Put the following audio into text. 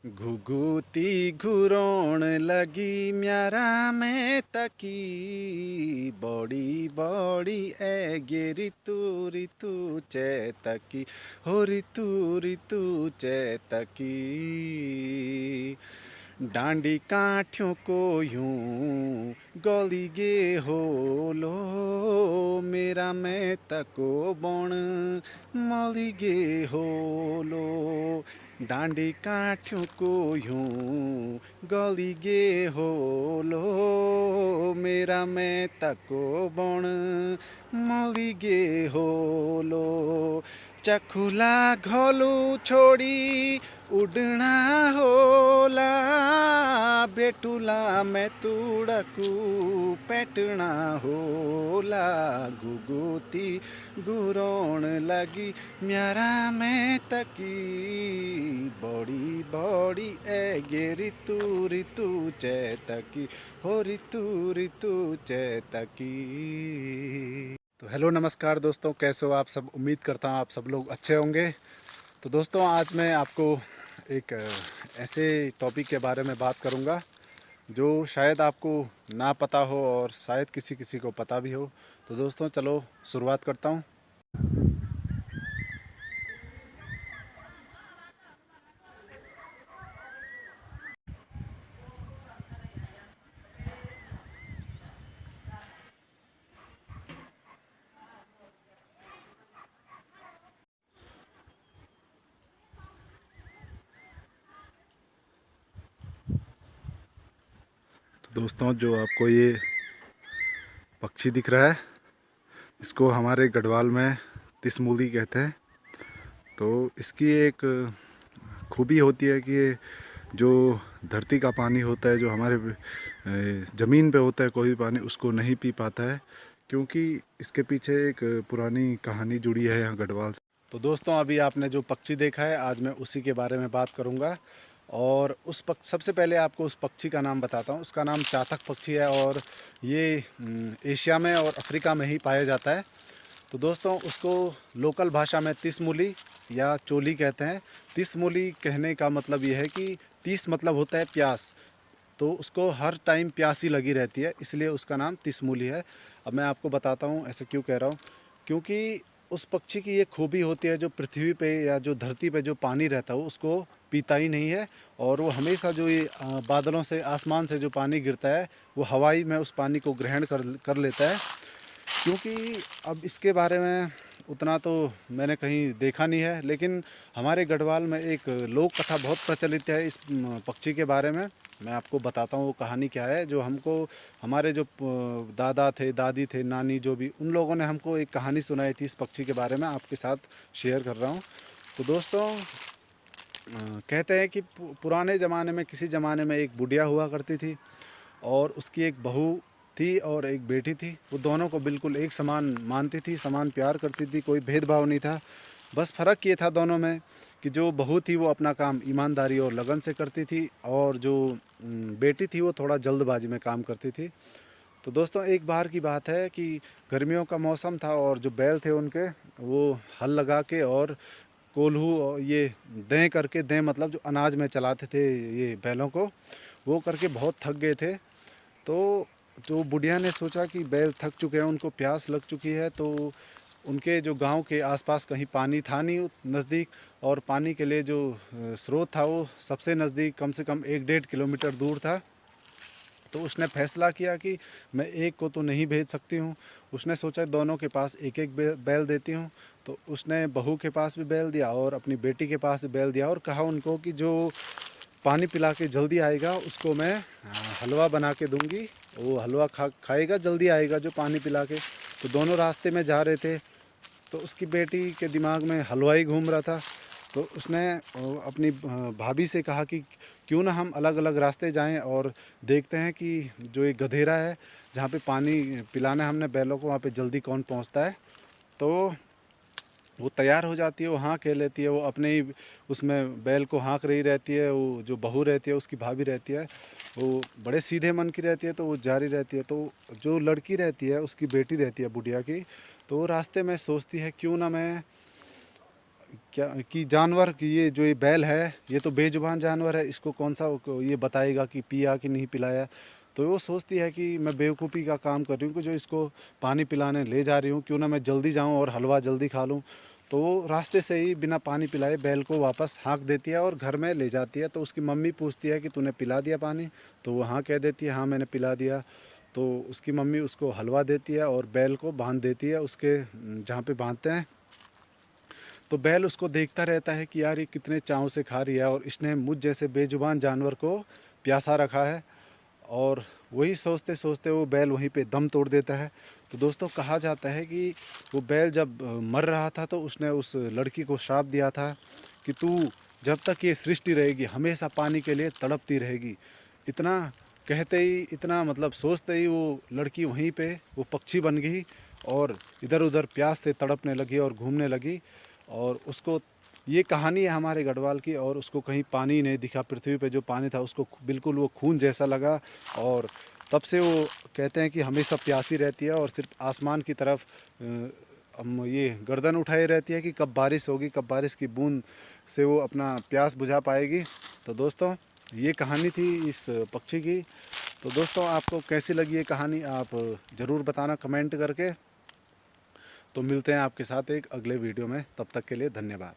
घुघुती घुरोण लगी म्यारा में तकी बड़ी बड़ी ए गे ऋतु ऋतु चैतकी हो ऋतु ऋतु चैतकी डांडी काठियों को यूं गली गे होलो मेरा मैं तको बण मली गे होलो डांडी काठियों को यूं गली गे होलो मेरा मैं तको बण मली गे होलो चखुला घोलू छोड़ी उड़ना होला बेटुला मैं तुड़कू पेटना होला गुगुती गुरोण लगी म्यारा में तकी बड़ी बड़ी ए गे ऋतु ऋतु चैतकी हो ऋतु ऋतु चैतकी। तो हेलो नमस्कार दोस्तों, कैसे हो आप सब। उम्मीद करता हूँ आप सब लोग अच्छे होंगे। तो दोस्तों आज मैं आपको एक ऐसे टॉपिक के बारे में बात करूँगा जो शायद आपको ना पता हो और शायद किसी किसी को पता भी हो। तो दोस्तों चलो शुरुआत करता हूँ। तो दोस्तों जो आपको ये पक्षी दिख रहा है, इसको हमारे गढ़वाल में तिसमूली कहते हैं। तो इसकी एक खूबी होती है कि ये जो धरती का पानी होता है, जो हमारे ज़मीन पे होता है कोई भी पानी, उसको नहीं पी पाता है, क्योंकि इसके पीछे एक पुरानी कहानी जुड़ी है यहाँ गढ़वाल से। तो दोस्तों अभी आपने जो पक्षी देखा है, आज मैं उसी के बारे में बात करूँगा। और सबसे पहले आपको उस पक्षी का नाम बताता हूँ। उसका नाम चातक पक्षी है और ये एशिया में और अफ्रीका में ही पाया जाता है। तो दोस्तों उसको लोकल भाषा में तिसमूली या चोली कहते हैं। तिसमूली कहने का मतलब ये है कि तीस मतलब होता है प्यास, तो उसको हर टाइम प्यास ही लगी रहती है, इसलिए उसका नाम तिसमूली है। अब मैं आपको बताता हूँ ऐसे क्यों कह रहा हूँ। क्योंकि उस पक्षी की ये खूबी होती है, जो पृथ्वी पे या जो धरती पे जो पानी रहता है उसको पीता ही नहीं है, और वो हमेशा जो ये बादलों से, आसमान से जो पानी गिरता है, वो हवाई में उस पानी को ग्रहण कर लेता है। क्योंकि अब इसके बारे में उतना तो मैंने कहीं देखा नहीं है, लेकिन हमारे गढ़वाल में एक लोक कथा बहुत प्रचलित है इस पक्षी के बारे में। मैं आपको बताता हूँ वो कहानी क्या है। जो हमको हमारे जो दादा थे, दादी थे, नानी, जो भी, उन लोगों ने हमको एक कहानी सुनाई थी इस पक्षी के बारे में, आपके साथ शेयर कर रहा हूँ। तो दोस्तों कहते हैं कि पुराने ज़माने में, किसी ज़माने में एक बुढ़िया हुआ करती थी और उसकी एक बहू थी और एक बेटी थी। वो दोनों को बिल्कुल एक समान मानती थी, समान प्यार करती थी, कोई भेदभाव नहीं था। बस फ़र्क ये था दोनों में कि जो बहू थी वो अपना काम ईमानदारी और लगन से करती थी, और जो बेटी थी वो थोड़ा जल्दबाजी में काम करती थी। तो दोस्तों एक बार की बात है कि गर्मियों का मौसम था और जो बैल थे उनके, वो हल लगा के और कोल्हू और ये दें करके, दें मतलब जो अनाज में चलाते थे ये बैलों को, वो करके बहुत थक गए थे। तो जो बुढ़िया ने सोचा कि बैल थक चुके हैं, उनको प्यास लग चुकी है, तो उनके जो गांव के आसपास कहीं पानी था नहीं नज़दीक, और पानी के लिए जो स्रोत था वो सबसे नज़दीक कम से कम 1-1.5 किलोमीटर दूर था। तो उसने फैसला किया कि मैं एक को तो नहीं भेज सकती हूँ। उसने सोचा दोनों के पास एक एक बैल देती हूँ। तो उसने बहू के पास भी बैल दिया और अपनी बेटी के पास भी बैल दिया, और कहा उनको कि जो पानी पिला के जल्दी आएगा उसको मैं हलवा बना के दूंगी, वो हलवा खाएगा, जल्दी आएगा जो पानी पिला के। तो दोनों रास्ते में जा रहे थे, तो उसकी बेटी के दिमाग में हलवा ही घूम रहा था। तो उसने अपनी भाभी से कहा कि क्यों ना हम अलग अलग रास्ते जाएं और देखते हैं कि जो एक गधेरा है जहाँ पे पानी पिलाना है हमने बैलों को, वहाँ पे जल्दी कौन पहुँचता है। तो वो तैयार हो जाती है, वो हाँक कह लेती है, वो अपने ही उसमें बैल को हाँक रही रहती है। वो जो बहू रहती है, उसकी भाभी रहती है, वो बड़े सीधे मन की रहती है, तो वो जारी रहती है। तो जो लड़की रहती है, उसकी बेटी रहती है बुढ़िया की, तो वो रास्ते में सोचती है क्यों ना मैं क्या कि जानवर कि ये जो ये बैल है ये तो बेजुबान जानवर है, इसको कौन सा ये बताएगा कि पिया कि नहीं पिलाया। तो वो सोचती है कि मैं बेवकूफ़ी का काम कर रही हूँ कि जो इसको पानी पिलाने ले जा रही हूँ, क्यों ना मैं जल्दी जाऊँ और हलवा जल्दी खा लूँ। तो वो रास्ते से ही बिना पानी पिलाए बैल को वापस हाँक देती है और घर में ले जाती है। तो उसकी मम्मी पूछती है कि तूने पिला दिया पानी, तो वो हाँ कह देती है, हाँ मैंने पिला दिया। तो उसकी मम्मी उसको हलवा देती है और बैल को बांध देती है उसके जहाँ पे बांधते हैं। तो बैल उसको देखता रहता है कि यार ये कितने चाव से खा रही है और इसने मुझ जैसे बेजुबान जानवर को प्यासा रखा है। और वही सोचते सोचते वो बैल वहीं पे दम तोड़ देता है। तो दोस्तों कहा जाता है कि वो बैल जब मर रहा था तो उसने उस लड़की को श्राप दिया था कि तू जब तक ये सृष्टि रहेगी हमेशा पानी के लिए तड़पती रहेगी। इतना कहते ही, इतना मतलब सोचते ही वो लड़की वहीं पे वो पक्षी बन गई और इधर उधर प्यास से तड़पने लगी और घूमने लगी। और उसको, ये कहानी है हमारे गढ़वाल की, और उसको कहीं पानी नहीं दिखा, पृथ्वी पे जो पानी था उसको बिल्कुल वो खून जैसा लगा। और तब से वो कहते हैं कि हमेशा प्यासी रहती है और सिर्फ आसमान की तरफ ये गर्दन उठाई रहती है कि कब बारिश होगी, कब बारिश की बूंद से वो अपना प्यास बुझा पाएगी। तो दोस्तों ये कहानी थी इस पक्षी की। तो दोस्तों आपको कैसी लगी ये कहानी आप ज़रूर बताना कमेंट करके। तो मिलते हैं आपके साथ एक अगले वीडियो में, तब तक के लिए धन्यवाद।